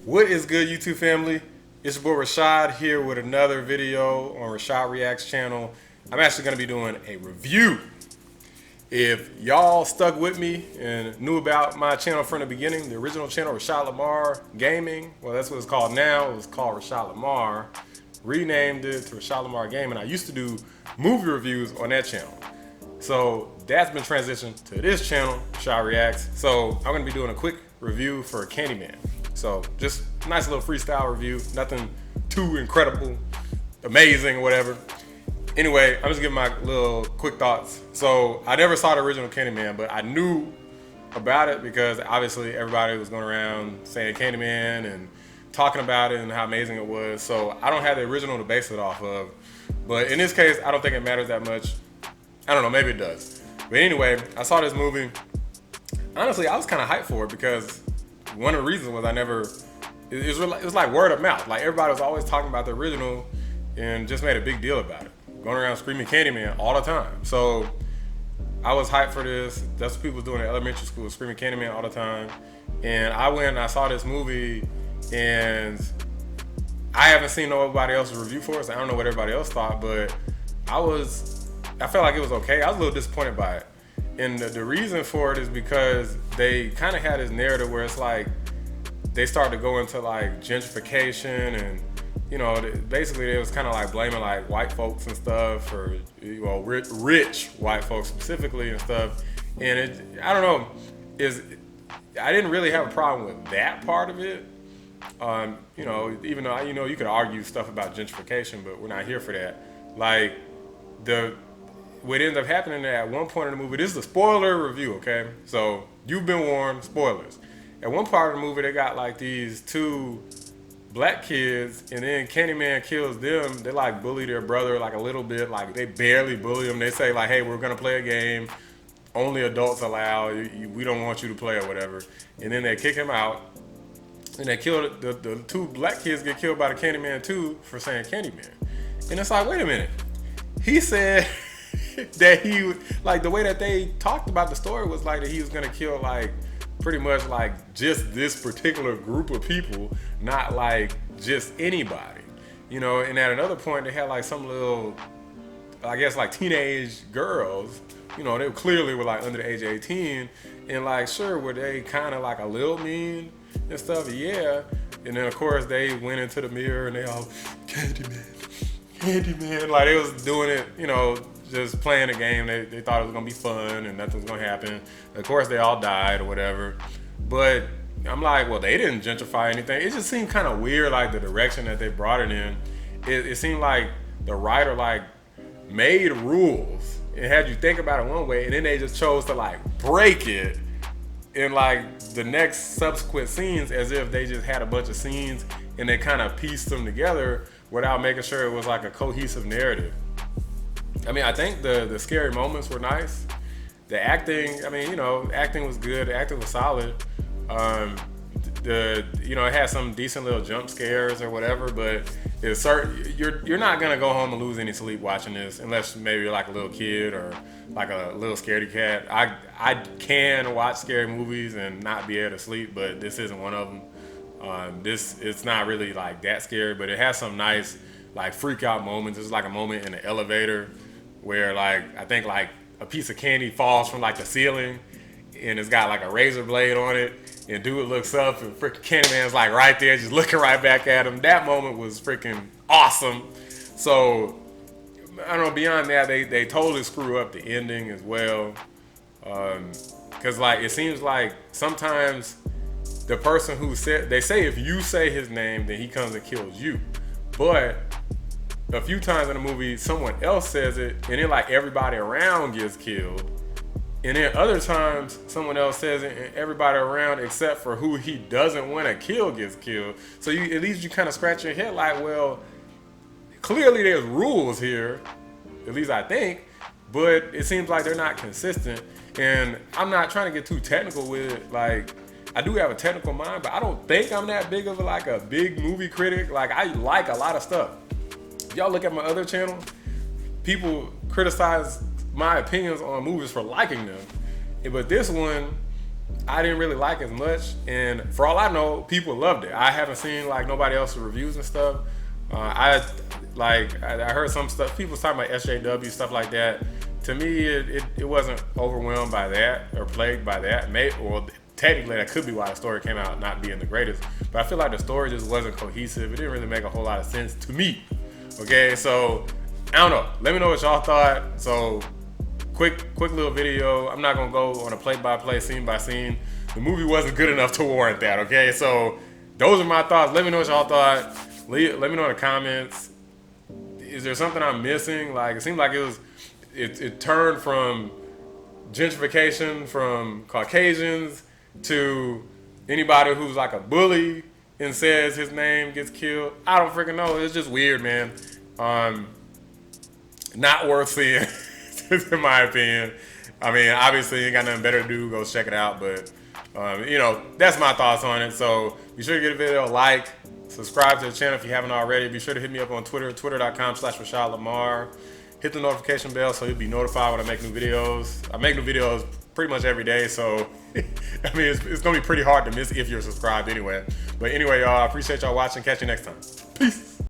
What is good, YouTube family? It's your boy Roshad here with another video on Roshad Reacts channel. I'm actually going to be doing a review. If y'all stuck with me and knew about my channel from the beginning, the original channel, Roshad Lamar Gaming, well, that's what it's called now. It was called Roshad Lamar. Renamed it to Roshad Lamar Gaming. I used to do movie reviews on that channel. So that's been transitioned to this channel, Roshad Reacts. So I'm going to be doing a quick review for Candyman. So just a nice little freestyle review, nothing too incredible, amazing, or whatever. Anyway, I'm just giving my little quick thoughts. So I never saw the original Candyman, but I knew about it because obviously everybody was going around saying Candyman and talking about it and how amazing it was. So I don't have the original to base it off of. But in this case, I don't think it matters that much. I don't know, maybe it does. But anyway, I saw this movie. Honestly, I was kind of hyped for it because one of the reasons was it was like word of mouth. Like everybody was always talking about the original and just made a big deal about it. Going around screaming Candyman all the time. So I was hyped for this. That's what people was doing in elementary school, screaming Candyman all the time. And I went and I saw this movie and I haven't seen nobody else's review for it, so I don't know what everybody else thought, but I felt like it was okay. I was a little disappointed by it. And the reason for it is because they kind of had this narrative where it's like they started to go into like gentrification and, you know, basically they was kind of like blaming like white folks and stuff, or, well, rich white folks specifically and stuff. And I don't know, I didn't really have a problem with that part of it. You know, even though, you know, you could argue stuff about gentrification, but we're not here for that. Like, what ends up happening at one point in the movie, this is a spoiler review, okay? So you've been warned, spoilers. At one part of the movie, they got like these two black kids, and then Candyman kills them. They like bully their brother like a little bit, like they barely bully him. They say like, hey, we're gonna play a game, only adults allowed, we don't want you to play or whatever. And then they kick him out, and they kill the two black kids get killed by the Candyman too for saying Candyman. And it's like, wait a minute, he said that he, like, the way that they talked about the story was like that he was gonna kill like pretty much like just this particular group of people, not like just anybody, you know. And at another point they had like some little, I guess like teenage girls, you know, they clearly were like under the age of 18, and like, sure, were they kind of like a little mean and stuff? Yeah. And then of course they went into the mirror and they all Candyman, like they was doing it, you know, just playing a game. They thought it was gonna be fun and nothing was gonna happen. Of course they all died or whatever. But I'm like, well, they didn't gentrify anything. It just seemed kind of weird, like the direction that they brought it in. It seemed like the writer like made rules and had you think about it one way, and then they just chose to like break it in like the next subsequent scenes, as if they just had a bunch of scenes and they kind of pieced them together without making sure it was like a cohesive narrative. I mean, I think the scary moments were nice. The acting, I mean, you know, acting was good. The acting was solid. You know, it had some decent little jump scares or whatever, but it's certain, you're not gonna go home and lose any sleep watching this, unless maybe you're like a little kid or like a little scaredy cat. I can watch scary movies and not be able to sleep, but this isn't one of them. It's not really like that scary, but it has some nice like freak out moments. There's like a moment in the elevator where like, I think like a piece of candy falls from like the ceiling and it's got like a razor blade on it, and dude looks up and freaking Candyman's like right there just looking right back at him. That moment was freaking awesome. So I don't know, beyond that, they totally screw up the ending as well. Cause like, it seems like sometimes the person who said, they say if you say his name, then he comes and kills you. But a few times in the movie, someone else says it, and then like everybody around gets killed. And then other times, someone else says it, and everybody around, except for who he doesn't want to kill, gets killed. So at least you kind of scratch your head like, well, clearly there's rules here, at least I think, but it seems like they're not consistent. And I'm not trying to get too technical with it. Like, I do have a technical mind, but I don't think I'm that big of a big movie critic. Like, I like a lot of stuff. If y'all look at my other channel, people criticize my opinions on movies for liking them. But this one, I didn't really like as much, and for all I know, people loved it. I haven't seen like nobody else's reviews and stuff. I heard some stuff, people talking about SJW, stuff like that. To me, it wasn't overwhelmed by that or plagued by that. Well, technically, that could be why the story came out not being the greatest. But I feel like the story just wasn't cohesive. It didn't really make a whole lot of sense to me. Okay, so I don't know. Let me know what y'all thought. So quick little video. I'm not gonna go on a play-by-play, scene by scene. The movie wasn't good enough to warrant that. Okay, so those are my thoughts. Let me know what y'all thought. Let me know in the comments. Is there something I'm missing? Like, it seemed like it turned from gentrification from Caucasians to anybody who's like a bully and says his name gets killed. I don't freaking know. It's just weird, man. Not worth seeing, in my opinion. I mean, obviously, you ain't got nothing better to do. Go check it out. But, you know, that's my thoughts on it. So be sure to give the video a like. Subscribe to the channel if you haven't already. Be sure to hit me up on Twitter, twitter.com/Roshad Lamar. Hit the notification bell so you'll be notified when I make new videos. I make new videos pretty much every day, so I mean, it's gonna be pretty hard to miss if you're subscribed anyway. But anyway, y'all, I appreciate y'all watching. Catch you next time. Peace.